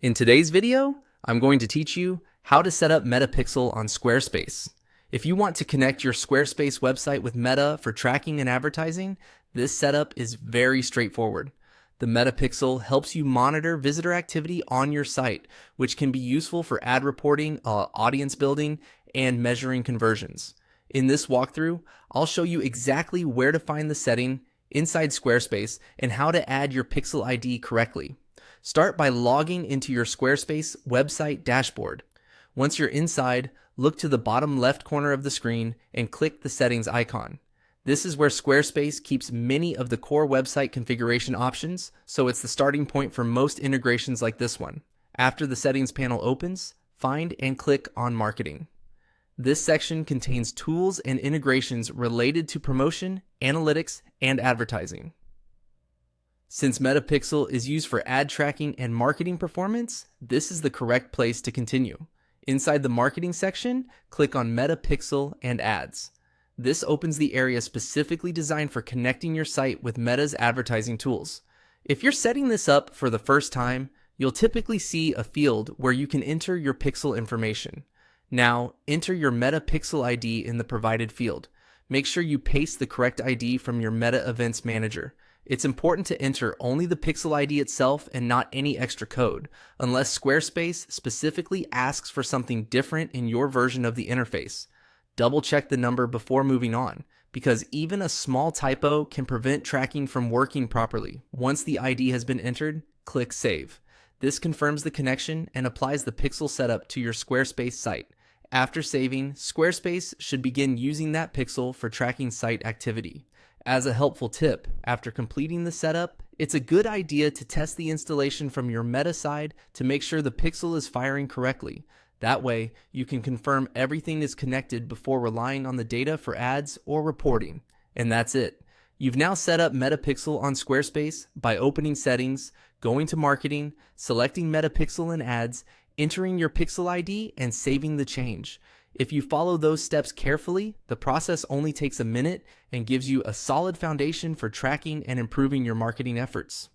In today's video, I'm going to teach you how to set up Metapixel on Squarespace. If you want to connect your Squarespace website with Meta for tracking and advertising, this setup is very straightforward. The Metapixel helps you monitor visitor activity on your site, which can be useful for ad reporting, audience building, and measuring conversions. In this walkthrough, I'll show you exactly where to find the setting inside Squarespace and how to add your pixel ID correctly. Start by logging into your Squarespace website dashboard. Once you're inside, look to the bottom left corner of the screen and click the settings icon. This is where Squarespace keeps many of the core website configuration options, so it's the starting point for most integrations like this one. After the settings panel opens, find and click on Marketing. This section contains tools and integrations related to promotion, analytics, and advertising. Since Metapixel is used for ad tracking and marketing performance, this is the correct place to continue. Inside the marketing section, click on Metapixel and Ads. This opens the area specifically designed for connecting your site with Meta's advertising tools. If you're setting this up for the first time, you'll typically see a field where you can enter your pixel information. Now, enter your Metapixel ID in the provided field. Make sure you paste the correct ID from your Meta Events Manager. It's important to enter only the pixel ID itself and not any extra code, unless Squarespace specifically asks for something different in your version of the interface. Double check the number before moving on, because even a small typo can prevent tracking from working properly. Once the ID has been entered, click Save. This confirms the connection and applies the pixel setup to your Squarespace site. After saving, Squarespace should begin using that pixel for tracking site activity. As a helpful tip, after completing the setup, it's a good idea to test the installation from your Meta side to make sure the pixel is firing correctly. That way, you can confirm everything is connected before relying on the data for ads or reporting. And that's it. You've now set up Metapixel on Squarespace by opening Settings, going to Marketing, selecting Metapixel and Ads, entering your pixel ID, and saving the change. If you follow those steps carefully, the process only takes a minute and gives you a solid foundation for tracking and improving your marketing efforts.